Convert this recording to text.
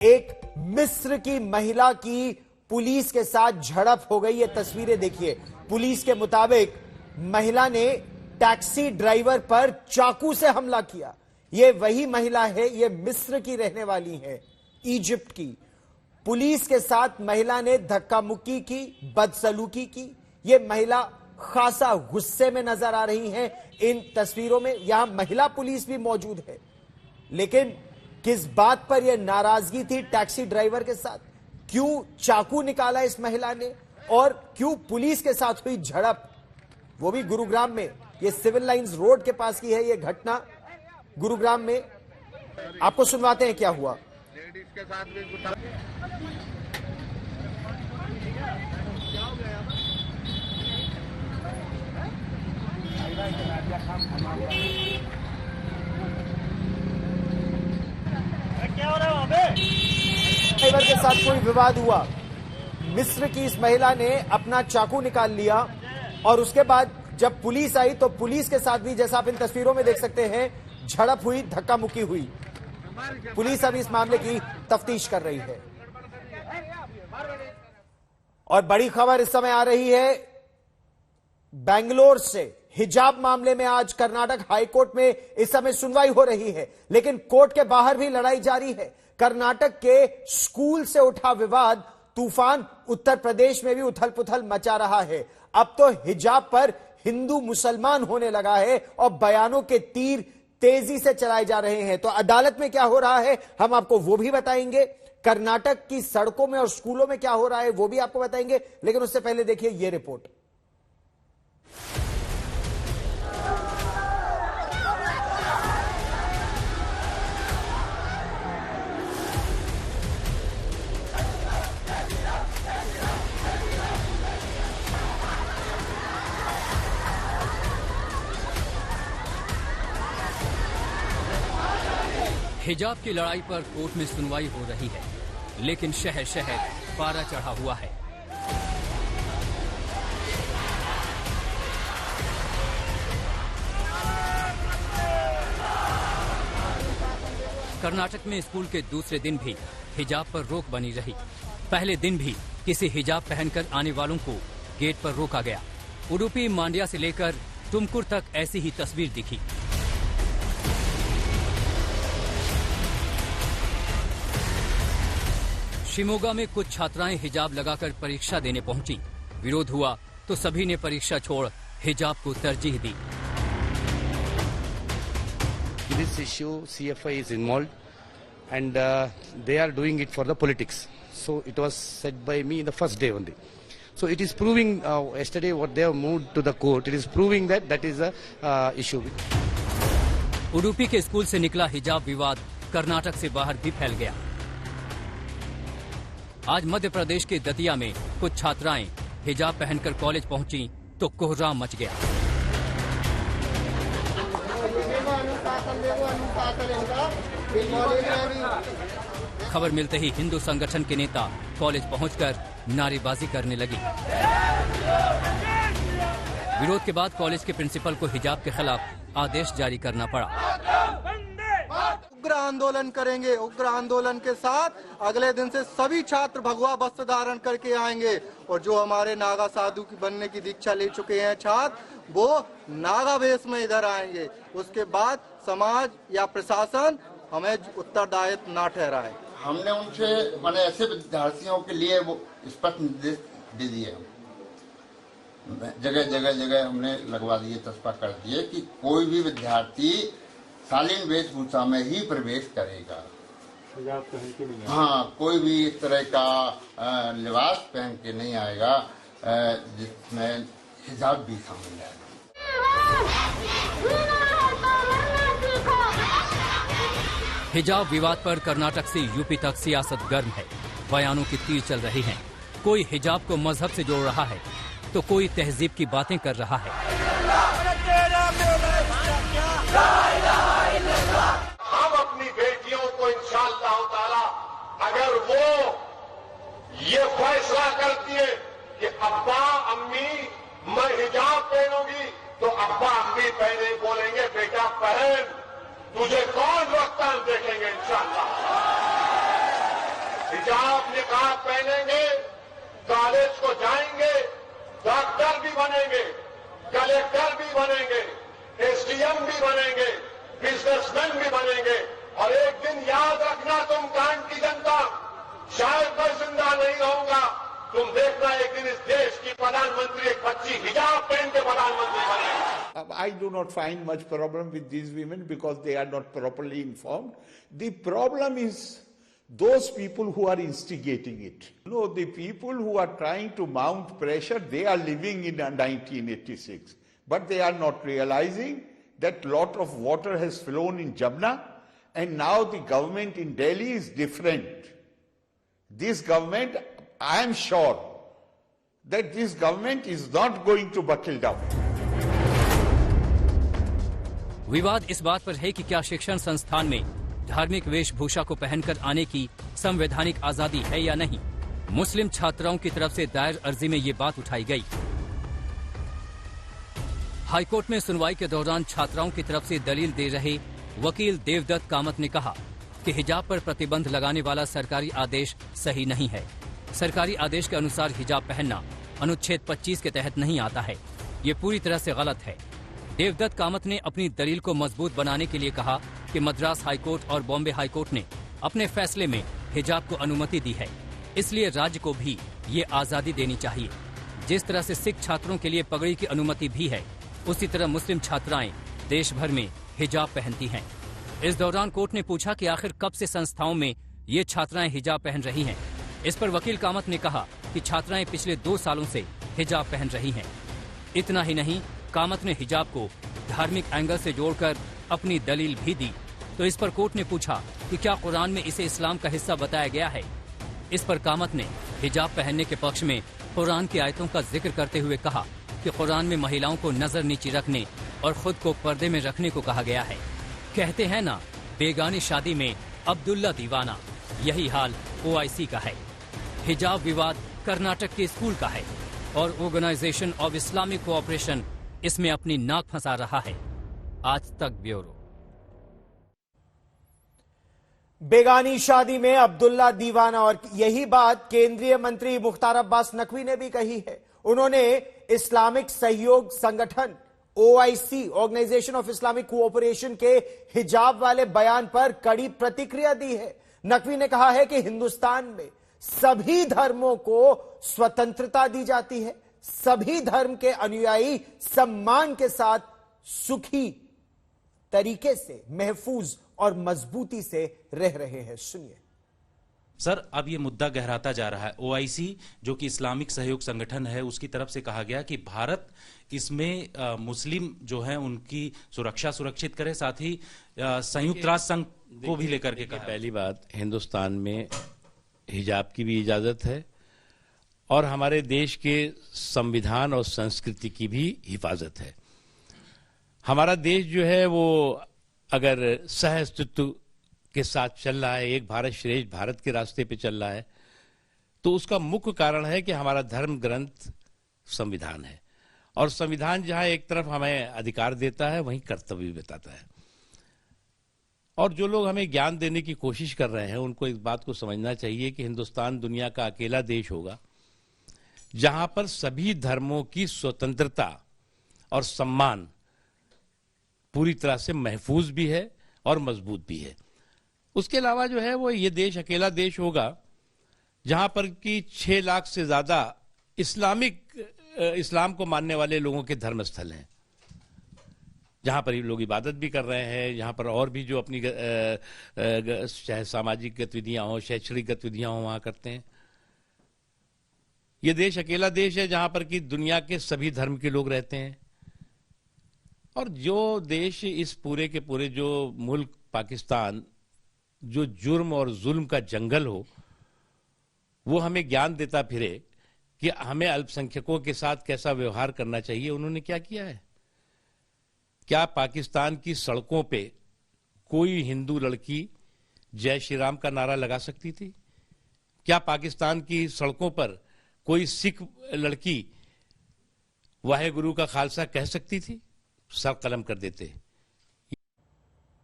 एक मिस्र की महिला की पुलिस के साथ झड़प हो गई। ये तस्वीरें देखिए। पुलिस के मुताबिक महिला ने टैक्सी ड्राइवर पर चाकू से हमला किया। ये वही महिला है, ये मिस्र की रहने वाली है, इजिप्ट की। पुलिस के साथ महिला ने धक्का मुक्की की, बदसलूकी की। ये महिला खासा गुस्से में नजर आ रही है इन तस्वीरों में। यहां महिला पुलिस भी मौजूद है, लेकिन किस बात पर यह नाराजगी थी टैक्सी ड्राइवर के साथ? क्यों चाकू निकाला इस महिला ने और क्यों पुलिस के साथ हुई झड़प, वो भी गुरुग्राम में? ये सिविल लाइंस रोड के पास की है ये घटना, गुरुग्राम में। आपको सुनवाते हैं क्या हुआ। लेडीज के साथ भी क्या हो रहा है वहां पे? ड्राइवर के साथ कोई विवाद हुआ। मिस्र की इस महिला ने अपना चाकू निकाल लिया और उसके बाद जब पुलिस आई तो पुलिस के साथ भी, जैसा आप इन तस्वीरों में देख सकते हैं, झड़प हुई, धक्का मुक्की हुई। पुलिस अभी इस मामले की तफ्तीश कर रही है। और बड़ी खबर इस समय आ रही है बेंगलोर से। हिजाब मामले में आज कर्नाटक हाईकोर्ट में इस समय सुनवाई हो रही है, लेकिन कोर्ट के बाहर भी लड़ाई जारी है। कर्नाटक के स्कूल से उठा विवाद तूफान उत्तर प्रदेश में भी उथल पुथल मचा रहा है। अब तो हिजाब पर हिंदू मुसलमान होने लगा है और बयानों के तीर तेजी से चलाए जा रहे हैं। तो अदालत में क्या हो रहा है हम आपको वो भी बताएंगे, कर्नाटक की सड़कों में और स्कूलों में क्या हो रहा है वो भी आपको बताएंगे, लेकिन उससे पहले देखिए ये रिपोर्ट। हिजाब की लड़ाई पर कोर्ट में सुनवाई हो रही है, लेकिन शहर शहर पारा चढ़ा हुआ है। कर्नाटक में स्कूल के दूसरे दिन भी हिजाब पर रोक बनी रही। पहले दिन भी किसी हिजाब पहनकर आने वालों को गेट पर रोका गया। उडुपी, मांड्या से लेकर तुमकुर तक ऐसी ही तस्वीर दिखी। शिमोगा में कुछ छात्राएं हिजाब लगाकर परीक्षा देने पहुंची। विरोध हुआ तो सभी ने परीक्षा छोड़ हिजाब को तरजीह दी। This issue, CFI is involved, and they are doing it for the politics. So it was said by me the first day only. So it is proving yesterday what they have moved to the court. It is proving that that is a issue. Udupi के school से निकला हिजाब विवाद कर्नाटक से बाहर भी फैल गया। आज मध्य प्रदेश के दतिया में कुछ छात्राएं हिजाब पहनकर कॉलेज पहुंची तो कोहराम मच गया। खबर मिलते ही हिंदू संगठन के नेता कॉलेज पहुंचकर नारेबाजी करने लगी। विरोध के बाद कॉलेज के प्रिंसिपल को हिजाब के खिलाफ आदेश जारी करना पड़ा। उग्र आंदोलन करेंगे। उग्र आंदोलन के साथ अगले दिन से सभी छात्र भगवा वस्त्र धारण करके आएंगे और जो हमारे नागा साधु की बनने की दीक्षा ले चुके हैं छात्र, वो नागा वेश में इधर आएंगे। उसके बाद समाज या प्रशासन हमें उत्तरदायित्व ना ठहराए। हमने उनसे माने ऐसे विद्यार्थियों के लिए वो स्पष्ट निर्देश दे दिए। जगह जगह जगह हमने लगवा दिए, तस्पा कर दिए कि कोई भी विद्यार्थी शालीन वेशभूषा में ही प्रवेश करेगा। हिजाब पहन के नहीं, हाँ, कोई भी इस तरह का लिबास पहन के नहीं आएगा जिसमें हिजाब भी शामिल है। हिजाब विवाद पर कर्नाटक से यूपी तक सियासत गर्म है। बयानों की तीर चल रही हैं। कोई हिजाब को मजहब से जोड़ रहा है तो कोई तहजीब की बातें कर रहा है। हम अपनी बेटियों को इंशाअल्लाह ताला अगर वो ये फैसला करती है कि अब्बा अम्मी मैं हिजाब पहनूंगी, तो अब्बा अम्मी पहने बोलेंगे बेटा पहन, तुझे कौन रोकता हम देखेंगे इंशाअल्लाह। हिजाब निकाब पहनेंगे, कॉलेज को जाएंगे, डॉक्टर भी बनेंगे, कलेक्टर भी बनेंगे, एसडीएम भी बनेंगे, बिजनेसमैन भी बनेंगे। और एक दिन याद रखना तुम कांड की जनता, शायद मैं जिंदा नहीं रहूंगा, तुम देखना एक दिन इस देश की प्रधानमंत्री एक बच्ची हिजाब पहन के प्रधानमंत्री बनेगी। I do not find much problem with these women because they are not properly informed. The problem is those people who are instigating it. No, the people who are trying to mount pressure, they are living in 1986. But they are not realizing that lot of water has flown in Jamna, and now the government in Delhi is different. This government, I am sure that this government is not going to buckle down. विवाद इस बात पर है कि क्या शिक्षण संस्थान में धार्मिक वेशभूषा को पहनकर आने की संवैधानिक आजादी है या नहीं। मुस्लिम छात्राओं की तरफ से दायर अर्जी में ये बात उठाई गई। हाईकोर्ट में सुनवाई के दौरान छात्राओं की तरफ से दलील दे रहे वकील देवदत्त कामत ने कहा कि हिजाब पर प्रतिबंध लगाने वाला सरकारी आदेश सही नहीं है। सरकारी आदेश के अनुसार हिजाब पहनना अनुच्छेद 25 के तहत नहीं आता है। ये पूरी तरह से गलत है। देवदत्त कामत ने अपनी दलील को मजबूत बनाने के लिए कहा कि मद्रास हाईकोर्ट और बॉम्बे हाईकोर्ट ने अपने फैसले में हिजाब को अनुमति दी है, इसलिए राज्य को भी ये आजादी देनी चाहिए। जिस तरह से सिख छात्रों के लिए पगड़ी की अनुमति भी है, उसी तरह मुस्लिम छात्राएं देश भर में हिजाब पहनती हैं। इस दौरान कोर्ट ने पूछा कि आखिर कब से संस्थाओं में ये छात्राएं हिजाब पहन रही हैं। इस पर वकील कामत ने कहा कि छात्राएं पिछले 2 सालों से हिजाब पहन रही हैं। इतना ही नहीं, कामत ने हिजाब को धार्मिक एंगल से जोड़कर अपनी दलील भी दी। तो इस पर कोर्ट ने पूछा कि क्या कुरान में इसे इस्लाम का हिस्सा बताया गया है। इस पर कामत ने हिजाब पहनने के पक्ष में कुरान की आयतों का जिक्र करते हुए कहा कि कुरान में महिलाओं को नजर नीची रखने और खुद को पर्दे में रखने को कहा गया है। कहते हैं ना, बेगानी शादी में अब्दुल्ला दीवाना। यही हाल OIC का है। हिजाब विवाद कर्नाटक के स्कूल का है और ऑर्गेनाइजेशन ऑफ इस्लामिक कोऑपरेशन इसमें अपनी नाक फंसा रहा है। आज तक ब्यूरो। बेगानी शादी में अब्दुल्ला दीवाना, और यही बात केंद्रीय मंत्री मुख्तार अब्बास नकवी ने भी कही है। उन्होंने इस्लामिक सहयोग संगठन OIC, organisation of Islamic cooperation के हिजाब वाले बयान पर कड़ी प्रतिक्रिया दी है। नकवी ने कहा है कि हिंदुस्तान में सभी धर्मों को स्वतंत्रता दी जाती है, सभी धर्म के अनुयायी सम्मान के साथ सुखी तरीके से, महफूज और मजबूती से रह रहे हैं। सुनिए सर, अब ये मुद्दा गहराता जा रहा है। OIC जो कि इस्लामिक सहयोग संगठन है, उसकी तरफ से कहा गया कि भारत इसमें मुस्लिम जो है उनकी सुरक्षा सुरक्षित करे, साथ ही संयुक्त राष्ट्र संघ को भी लेकर के कहा। पहली बात, हिंदुस्तान में हिजाब की भी इजाजत है और हमारे देश के संविधान और संस्कृति की भी हिफाजत है। हमारा देश जो है वो अगर सह अस्तित्व के साथ चल रहा है, एक भारत श्रेष्ठ भारत के रास्ते पे चल रहा है, तो उसका मुख्य कारण है कि हमारा धर्म ग्रंथ संविधान है। और संविधान जहां एक तरफ हमें अधिकार देता है, वहीं कर्तव्य भी बताता है। और जो लोग हमें ज्ञान देने की कोशिश कर रहे हैं, उनको इस बात को समझना चाहिए कि हिंदुस्तान दुनिया का अकेला देश होगा जहां पर सभी धर्मों की स्वतंत्रता और सम्मान पूरी तरह से महफूज भी है और मजबूत भी है। उसके अलावा जो है वो ये देश अकेला देश होगा जहां पर कि 6 लाख से ज्यादा इस्लाम को मानने वाले लोगों के धर्म स्थल हैं, जहां पर ये लोग इबादत भी कर रहे हैं, जहां पर और भी जो अपनी चाहे सामाजिक गतिविधियां हो, शैक्षणिक गतिविधियां हो, वहां करते हैं। ये देश अकेला देश है जहां पर कि दुनिया के सभी धर्म के लोग रहते हैं। और जो देश इस पूरे के पूरे जो मुल्क पाकिस्तान जो जुर्म और जुल्म का जंगल हो, वो हमें ज्ञान देता फिरे कि हमें अल्पसंख्यकों के साथ कैसा व्यवहार करना चाहिए, उन्होंने क्या किया है? क्या पाकिस्तान की सड़कों पे कोई हिंदू लड़की जय श्री राम का नारा लगा सकती थी? क्या पाकिस्तान की सड़कों पर कोई सिख लड़की वाहे गुरु का खालसा कह सकती थी? सर कलम कर देते।